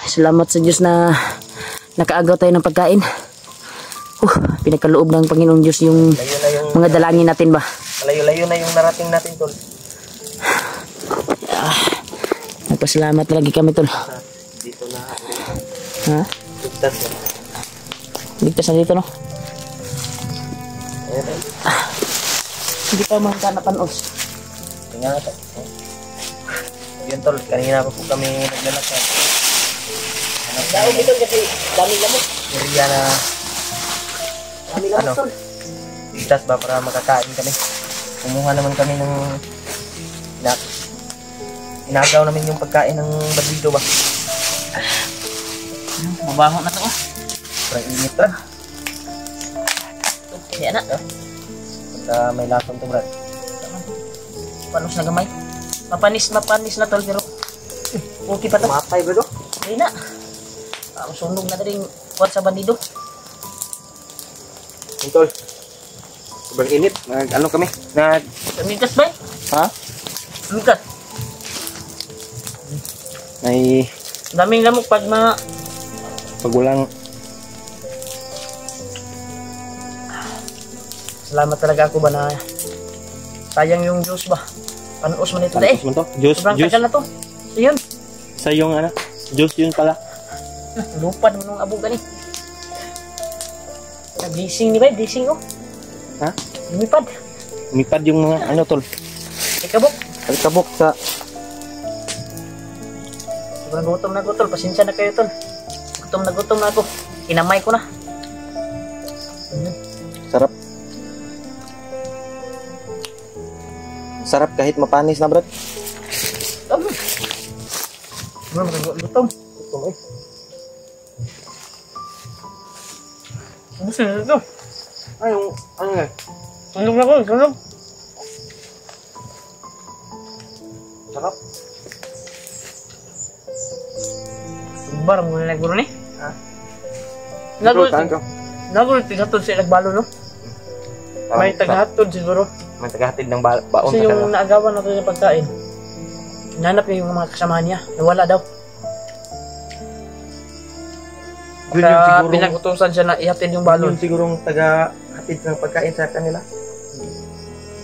Salamat sa Diyos na nakaagaw tayo ng pagkain. Pinagkaloob ng Panginoong Diyos yung mga dalangin natin ba. Malayo-layo na yung narating natin, tol. Nagpasalamat lagi kami, tol. Dito na. Ha? Ligtas na. Ligtas na dito, no? Ayan. Hindi pa mga napanos. Tingnan natin. Yun, tol. Kanina pa po kami naglalakad. Daog ito kasi dami lamok. Area na Dami lamok, tol. ligtas ba para makakain kami. Kumuha naman kami ng inagaw namin yung pagkain ng bandido ba. Mabango na to. Parang init na. Yan na. Pagka may lason to, brad. Panos na gamay. Mapanis na, tol. Pero okay pa to. Matay, bro. Hindi na. Sunog na rin kuwan sa bandido. Yung, tol. Sobrang init. Ano kami? Migas ba? Ha? Migas. May Daming lamok pag pagulang. Salamat talaga ako ba na sayang yung juice ba? Panos man ito na eh. Juice, Sobrang juice. tagal na to. Ayun. Sa yung ano? Juice yun pala. Lupad mo nung abog gani. Nag-blessing ni ba? Blessing oh. Ha? Lumipad. Umipad yung mga ano, tol. Ikabok. Alikabok sa... Sobrang gutom na ako, tol. Pasensya na kayo, tol. Gutom na ako. Inamay ko na. Sarap. Sarap kahit mapanis na, brad. Gutom. Gutom eh. Ano sila ito? Ay, yung... Ano nga? Sunog na ko, sunog. Sarap. Barang mo na naguro ni. Ha? Naguro. Naguro, tigatod siya nagbalo, no? May tagahatod siguro. May tagahatid ng baon Kasi sa yung kanila. naagawan natin ng pagkain, hinanap niya yung mga kasama niya. Nawala daw. Yun yung Kaya sigurong... pinag-utusan siya na ihatid yung Yun balon. yung sigurong tagahatid ng pagkain sa kanila.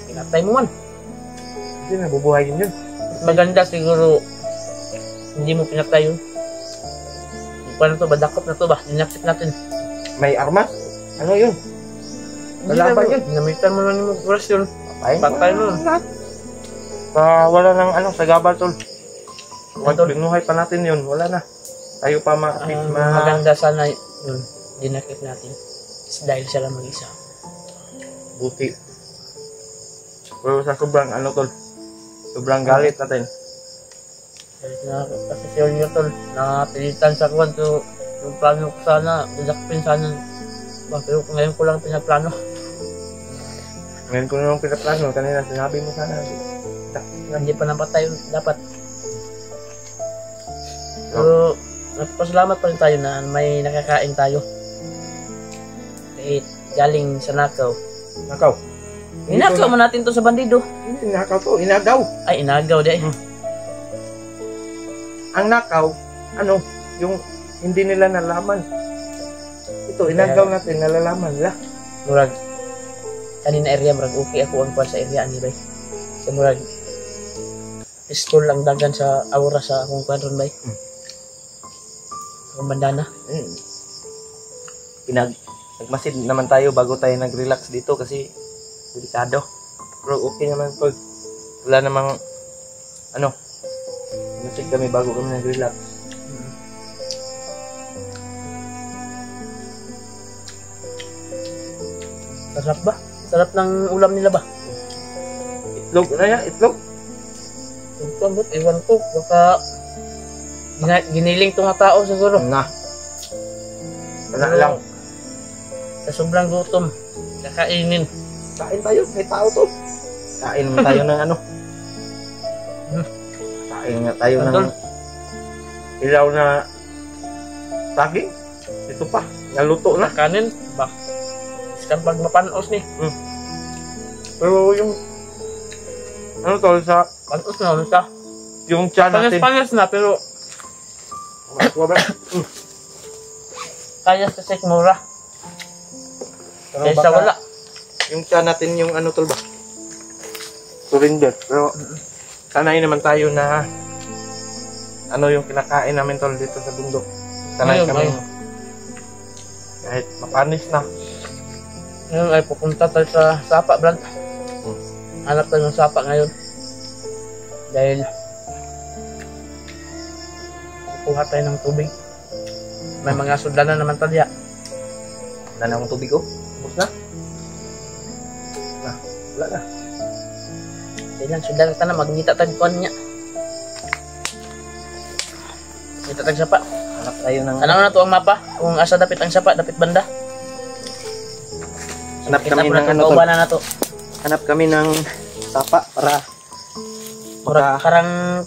Pinatay mo man. Hindi na, bubuhay yun. Maganda siguro hindi mo pinatay yun. Paano to ba? Dakot na to ba? Dinapit natin. May armas? Ano yun? Kalaban yun. Dinamitan mo lang yung oras yun. Patay mo. Wala nang ano, sa gabal, tol. Huwag Tol. binuhay pa natin yun. Wala na. Tayo pa Maganda sana yun. Dinakit natin. Dahil siya lang mag-isa. buti. Pero sa sobrang ano, tol. Sobrang galit natin. Kasi si Olio, tol, napilitan sa kuwan. So, yung plano ko sana, didakpin sana. Pero ngayon ko lang pinaplano. Ngayon ko nung pinaplano, kanina sinabi mo sana. Hindi pa napatay yun, dapat. So, nagpasalamat pa rin tayo na may nakakain tayo. Kahit galing sa nakaw. Nakaw? Inagaw mo natin to sa bandido. Hindi, nakaw to. Inagaw. Ay, inagaw di. Ang nakaw, ano, yung hindi nila nalaman. Ito, inagaw natin, nalalaman nila. Murag, kanina area, murag okay ako ang kuwan sa area ani bay. Kasi murag, pistol lang dagan sa aura sa akong kuwan ron bay. Akong bandana. Nagmasid naman tayo bago tayo nag-relax dito kasi delikado. Pero okay naman pag wala namang ano, masig kami bago kami nag-relax. Sarap ba? Sarap ng ulam nila ba? Itlog, ano yan? Itlog? Ito ambot, iwan ko. Baka giniling to nga tao siguro. Na. Wala lang. Sa sobrang gutom, kakainin. Kain tayo, may tao to. Kain mo tayo ng ano. Kain nga tayo ng ilaw na saging. Ito pa, naluto na. Kanin, ba? Iskan pag mapanos ni. Pero yung ano tol sa Panos na, ano siya? yung tiyan natin. Panas na, pero Makakuha ba? Kaya sa sikmura. Pero Kaysa baka- wala. Yung tiyan natin yung ano tol ba? Surrender. Pero sanay naman tayo na ano yung kinakain namin tol dito sa bundok. Sanay Ayun, kami ayun. kahit mapanis na. Ngayon ay pupunta tayo sa sapa, Brad. Hanap tayo ng sapa ngayon. Dahil kukuha tayo ng tubig. May mga sudlanan naman talya. Wala na akong tubig oh. Ubus na. Wala na. Kailan sudlanan ka na, magngita tayo kuhan niya. Ngita tayo sapa. Hanap tayo ng... Ano na to ang mapa? Kung asa dapit ang sapa, dapit banda. Hanap Kita kami po na ng ito, ano tol. kaubanan na to. Hanap kami ng sapa para Parang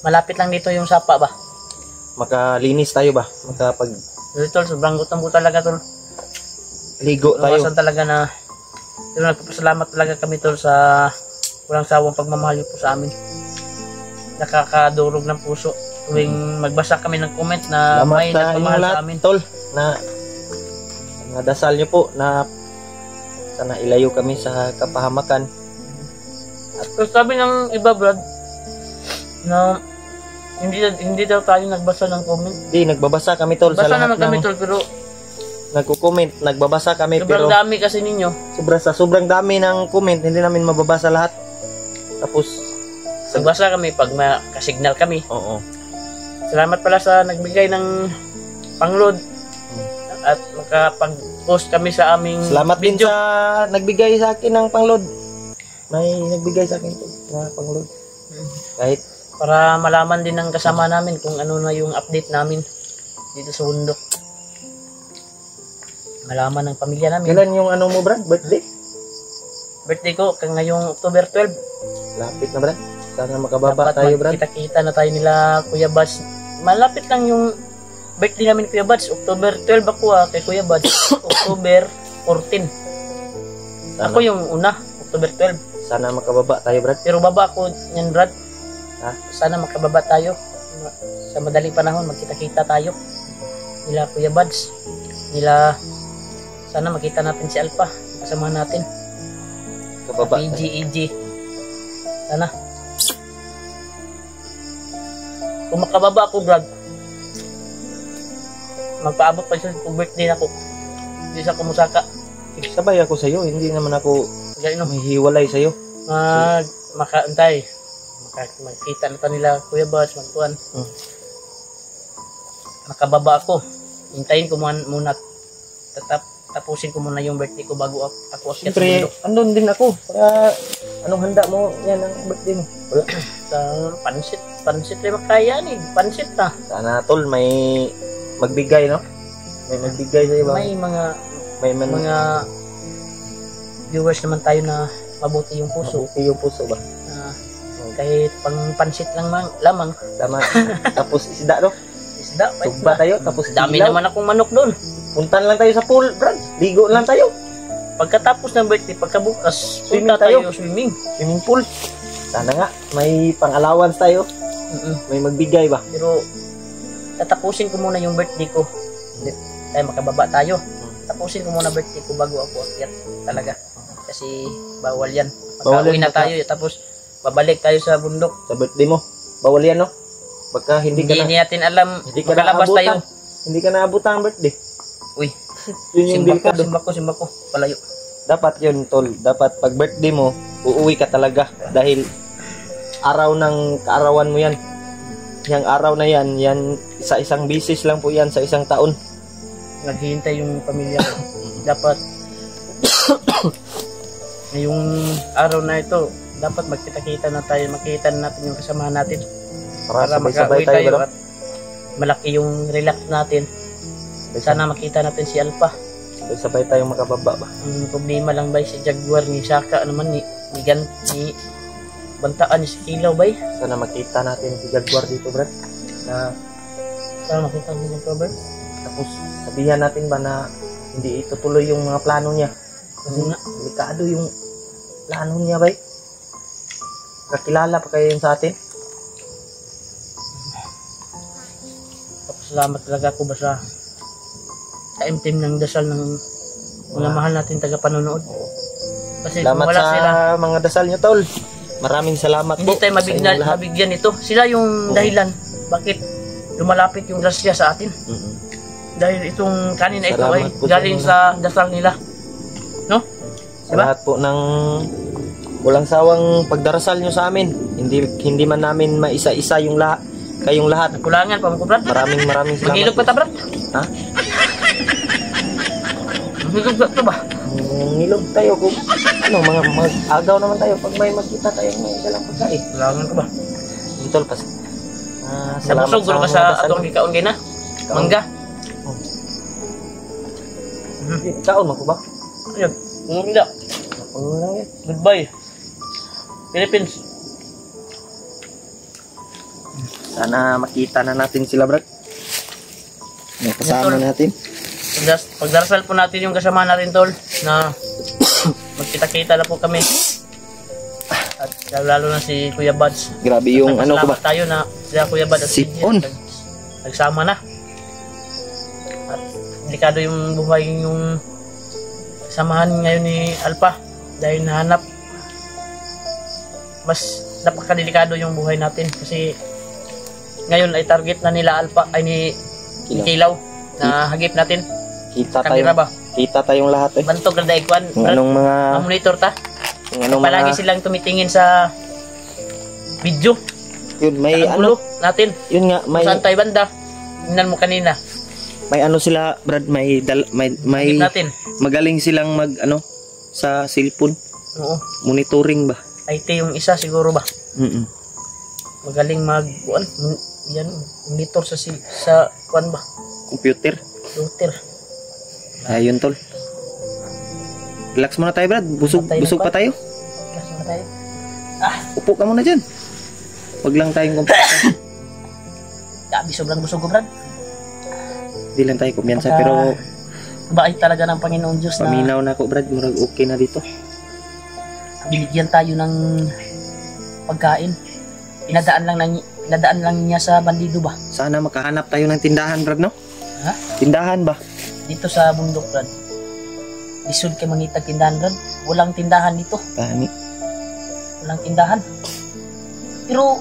malapit lang dito yung sapa ba? makalinis tayo ba? Makapag Dito, sobrang gutom ko talaga tol. ligo tayo. Nawasan talaga na pero nagpapasalamat talaga kami tol sa walang sawang pagmamahal niyo po sa amin. Nakakadurog ng puso tuwing magbasa kami ng comment na Salamat may sa inyong nagmamahal lahat sa amin. tol na dasal niyo po na sana ilayo kami sa kapahamakan. Pero sabi ng iba Brad na hindi daw tayo nagbasa ng comment. Di nagbabasa kami tol sa Basa lahat naman kami ng tol pero nagko-comment, nagbabasa kami sobrang pero dami kasi ninyo. sobrang dami ng comment, hindi namin mababasa lahat. Tapos Nagbasa kami pag makasignal kami. oo. Salamat pala sa nagbigay ng pangload at makapag-post kami sa aming Salamat din video. sa nagbigay sa akin ng pangload. May nagbigay sa akin na pangload. Kahit Para malaman din ng kasama namin kung ano na yung update namin dito sa bundok. Malaman ng pamilya namin. kailan yung ano mo Brad? Birthday? Birthday ko ngayong October 12. Lapit na Brad. Sana makababa Dapat tayo Brad. magkita-kita na tayo nila Kuya Buds. Malapit lang yung birthday namin Kuya Buds. October 12 ako kay Kuya Buds. October 14. Sana, Ako yung una, October 12. sana makababa tayo Brad. Pero baba ako yan Brad. Ha? Sana makababa tayo. Sa madaling panahon magkita-kita tayo. Nila Kuya Buds. Nila sana makita natin si Alpha. Kasama natin. Kababa. EG. Sana. Kung makababa ako, Brad, magpaabot pa siya kung birthday na ako. Hindi sa kumusaka. Sabay ako sa iyo, hindi naman ako Ganyan, no? mahihiwalay sa iyo. Makaantay. Makita na tayo nila, Kuya Buds, magkuhan. Makababa ako. Hintayin ko muna. Tapusin ko muna yung birthday ko bago ako akyat sa Siyempre, bundok. andun din ako. Para anong handa mo yan ang birthday mo? Wala. Sa pansit. Pansit rin makaya ni. Pansit na. Sana tol may magbigay no? May magbigay sa iyo ba? May May mga viewers naman tayo na mabuti yung puso. mabuti yung puso ba? Kahit pang pansit lang lamang. Tama. Tapos isda no? Isda. Sugba tayo, tapos Dami ilaw. naman akong manok doon. Puntan lang tayo sa pool, Brad. Ligo lang tayo. Pagkatapos ng birthday, pagkabukas, Swimming punta tayo. tayo swimming. Swimming pool. Sana nga, may pang-allowance tayo. May magbigay ba? Pero tatapusin ko muna yung birthday ko. Tayo makababa tayo. Tapusin ko muna birthday ko bago ako akyat talaga. Kasi bawal yan. Bawal Magkauwi yan, na tayo tapos babalik tayo sa bundok. Sa birthday mo. Bawal yan, no? Baka hindi ka Hindi na, natin alam. hindi ka Makalabas tayo. naabutan. Hindi ka naabutan ang birthday. Uy, Yun yung delikado. simba ko. Palayo. Dapat yun, tol. Dapat pag birthday mo, uuwi ka talaga. Dahil araw ng kaarawan mo yan. Yang araw na yan, sa isang bisis lang po yan, sa isang taon. Naghihintay yung pamilya ko. Dapat ngayong araw na ito, dapat magkita-kita na tayo, makita na natin yung kasamahan natin. Para makauwi sabay-sabay tayo, bro. at malaki yung relax natin. Sana makita natin si Alpha. Sabay tayo makababa ba? Ang problema lang ba si Jaguar ni Saka naman ni Bantaan ni si Kilaw ba? Sana makita natin si Jaguar dito, Brad. Na Sana makita ni Jaguar. tapos sabihan natin ba na hindi itutuloy yung mga plano niya. Kasi nga, delikado yung plano niya, bay. Kakilala pa kayo yun sa atin. Salamat talaga ako ba sa kaimtim ng dasal ng mga mahal natin taga-panonood. Kasi kung Salamat wala sa sila, mga dasal nyo, tol. Maraming salamat hindi po tayo sa inyong lahat. mabigyan ito. Sila yung dahilan bakit lumalapit yung grasya sa atin. Mm-mm. Dahil itong kanina ito Salamat ay po sa galing inyo. sa dasal nila. No? Sa Diba? lahat po ng walang sawang pagdarasal nyo sa amin. Hindi man namin maisa-isa yung kayong lahat. Kulangan pa mo, Brad. Maraming salamat. Mag-ilog pa ta, Brad. Ha? Mag-ilog pa ba? Ngilog tayo kung ano, mga agaw naman tayo pag may magkita tayong may dalang pagkain. Kulangan ka ba? Tol, salamat Nabusog ka sa dasal atong nyo. gikaon kay na. Mangga. Kaon mo ko ba? Ayun. Mangga. Ano lang yan? Goodbye. Philippines. Sana makita na natin sila, Brad. Yung kasama Tol. natin. Pagdarasal po natin yung kasama natin, Tol, na magkita-kita na po kami. At lalo na si Kuya Buds. Grabe yung ano ko ba? Nagpasalamat tayo na sila Kuya Buds at si Sipon. nagsama na. At delikado yung buhay yung samahan ngayon ni Alpha dahil nahanap. Mas napakadelikado yung buhay natin kasi ngayon ay target na nila Alpha ay ni Kilaw na hagip natin. Kita Kanira tayo. ba? Kita tayong lahat eh. Bantog na daigwan. Yung anong mga Monitor ta. yung anong Palagi mga silang tumitingin sa video. yun may Sa ano angulo natin. yun nga Kung saan tayo banda. Tingnan mo kanina. may ano sila, Brad, may Hagip natin. magaling silang mag ano sa cellphone, Oo. monitoring ba? IT yung isa siguro ba. Mm. Magaling yan monitor sa kuan ba. Computer. Router. Ayun, tol. Relax muna tayo, Brad. Busog Patay na pa pa. tayo. Relax muna tayo. Upo ka muna dyan. Wag lang tayong kumpiyansa. Gabi sobrang busog ko, Brad. Hindi lang tayo kumpiyansa, Baka- pero Bait talaga ng Panginoon Diyos na paminaw na ako, Brad. Murag okay na dito. binigyan tayo ng pagkain. Pinadaan lang niya sa bandido ba? Sana makahanap tayo ng tindahan, Brad, no? Ha? Tindahan ba? Dito sa bundok, Brad. Lisod kay mangitag tindahan, Brad. Walang tindahan dito. Tani. Walang tindahan. Pero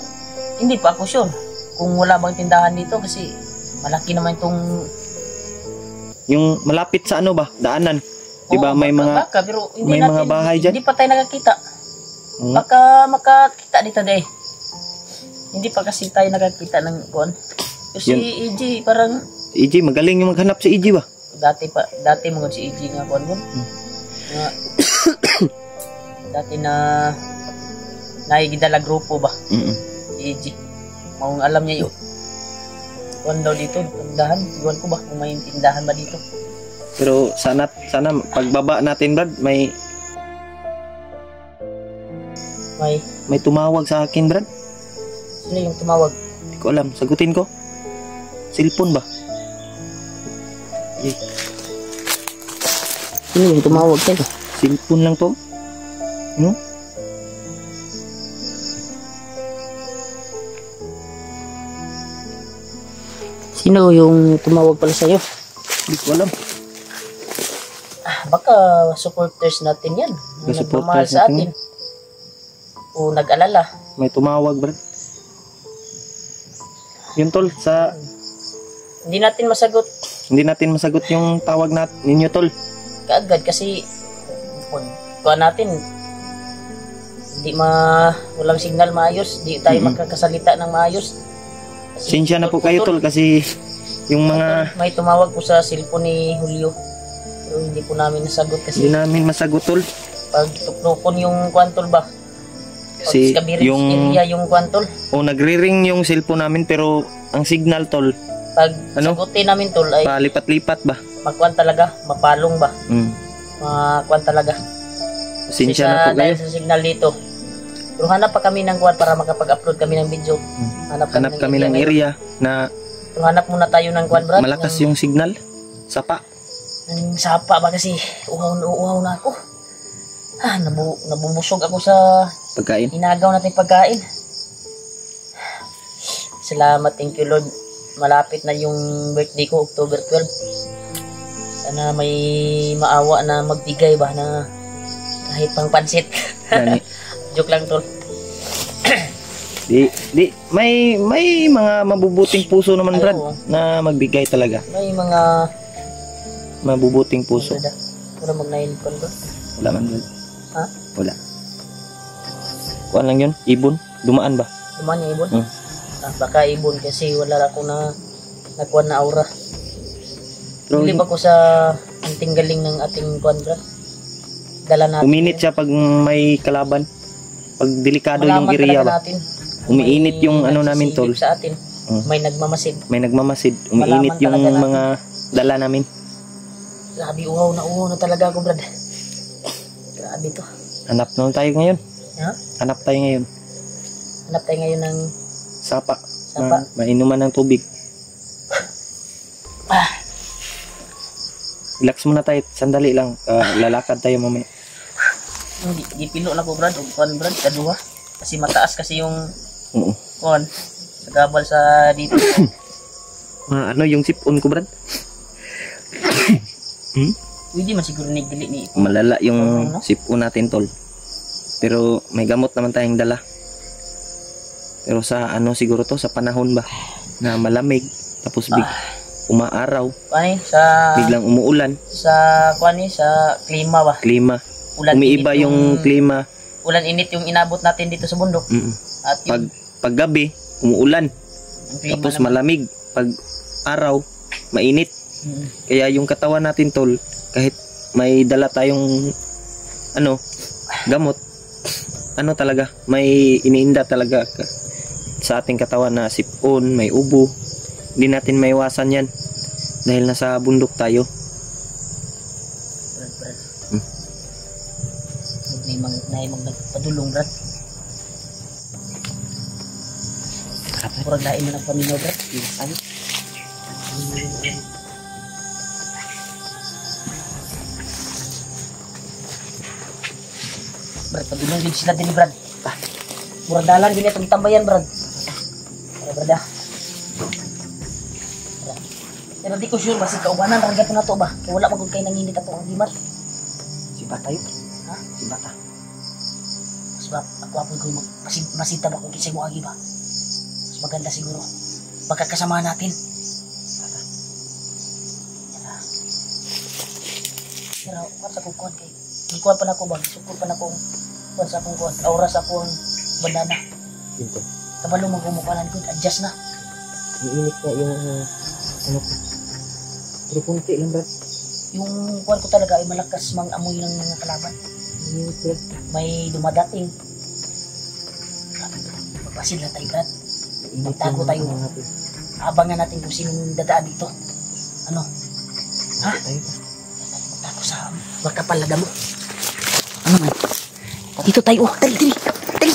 hindi pa ako sure kung wala bang tindahan dito kasi malaki naman itong Yung malapit sa ano ba? Daanan. Di ba Oo, may mga baka, pero hindi may natin, mga bahay dyan? Hindi pa tayo nakakita. Hmm? Baka makakita dito deh. Hindi pa kasi tayo nakakita ng kuan. Pero si EG parang EJ, magaling yung maghanap si EJ ba? dati mo si EG nga kuan mo. Nga dati na naigidala grupo ba Mm. si EG. Maung alam niya yun. Kuan daw dito, tindahan. Iwan ko ba kung may tindahan ba dito. Pero sana pagbaba natin, Brad, may tumawag sa akin, Brad. Sino yung tumawag? Hindi ko alam. Sagutin ko. Cellphone ba? Eh, Sino yung tumawag sa'yo? cellphone lang to. No? Sino yung tumawag pala sa'yo? Hindi ko alam. Baka supporters natin yan. Yung Nagmamahal supporters sa natin atin. O nag-alala. May tumawag, Brad. Yun, tol, Hindi natin masagot hindi natin masagot yung tawag ninyo, tol. kaagad kasi kuha natin walang signal maayos. Di tayo makakasalita ng maayos. Kasi Sinsya na po kayo, tol, kasi yung mga may tumawag po sa cellphone ni Julio. Pero hindi po namin nasagot kasi hindi namin masagot, tol. pag tuklukon yung kwantol ba? Kasi Pag yung area yung kwantol. nagre-ring yung cellphone namin, pero ang signal, tol, Pag Ano? sagutin namin tol ay palipat-lipat ba? magkwan talaga, mapalong ba? Mm. Makwan talaga. Sinsya na po kayo. Dahil sa signal dito. Pero hanap pa kami ng kwan para makapag-upload kami ng video. Hanap kami ng area na Pero hanap muna tayo ng kwan, Brad. malakas yung signal. Sapa. Ng sapa ba kasi uhaw na ako. Nabubusog ako sa Pagkain. inagaw natin pagkain. Salamat, thank you Lord. malapit na yung birthday ko, October 12. Sana may maawa na magbigay ba na kahit pang pansit. Gani. Joke lang tol. Di may mga mabubuting puso naman, Ay, Brad, oo. na magbigay talaga. May mga Mabubuting puso. Pero mag-9 ko. Wala man, Brad. Ha? Wala. Kuan lang yun, ibon. Dumaan ba? Duman yung ibon. Hmm. Baka ibon kasi wala ako na nakuha na aura. Pero Bilib ako sa anting galing ng ating kuan brad. Dala natin. uminit siya pag may kalaban. Pag delikado yung Malaman area talaga ba. natin. Umiinit May yung ano namin, tol. nagsisilip sa atin. Hmm. May nagmamasid. May nagmamasid. Umiinit Malaman yung talaga natin. mga dala namin. Grabe, uhaw na talaga ako brad. Grabe to. Hanap na tayo ngayon. Ha? Hanap tayo ngayon. Hanap tayo ngayon ng Sapa. Sapa. Mainuman ng tubig. Relax muna tayo. Sandali lang. Lalakad tayo mamaya. Di pilo na ko brad. O kuan brad, kaduha. Kasi mataas kasi yung Oo. kuan. Nagabal sa dito. Ano yung sipon ko, Brad? Pwede man siguro nigdili ni Malala yung Ano? sipon natin, tol. Pero may gamot naman tayong dala. Pero sa ano siguro to, sa panahon ba na malamig, tapos umaaraw, kuan sa biglang umuulan, sa kuan sa klima ba. klima. Ulan Umiiba init yung klima. ulan init yung inabot natin dito sa bundok. At yung, Paggabi, umuulan, yung klima tapos naman. malamig. Pag araw, mainit. Mm. Kaya yung katawan natin, tol, kahit may dala tayong gamot, talaga, may iniinda talaga sa ating katawan na sipon, may ubo. Hindi natin maiwasan yan dahil nasa bundok tayo. Brad. Hmm. May nagpadulong brad. Murag lain na ng paminaw brad. Yes, ano? Brad, padulong din sila din brad. Murag dalan din itong tambayan brad. Brad ah. Pero di ko sure ba si kaubanan rangga to na to ba? Kaya wala magud kay nanginit ato ang gimat. Si Bata yun? Ha? Si Bata. Mas ba ako apoy ko masita ba kung kisay mo agi ba? Mas maganda siguro. Pagkakasama natin. Pero kuwan sa kukuan kay ikuan pa na ko ba? Sukod pa na ko kuwan sa akong kuwan. Aura sa akong bandana. Yun to. Kabalo magumukanan ko. Adjust na. Iinit na yung ko. Pero punti lang, Brad. Yung kuwan ko talaga ay malakas mang amoy ng mga kalaban. Iinit, Brad. May dumadating. Grabe to. Magpasid lang tayo Brad. Magtago tayo. Abangan natin kung sinong dadaan dito. Ano? Ha? Magtago sa makapalaga mo. Ano man? Dito tayo. Dali, dali. Dali.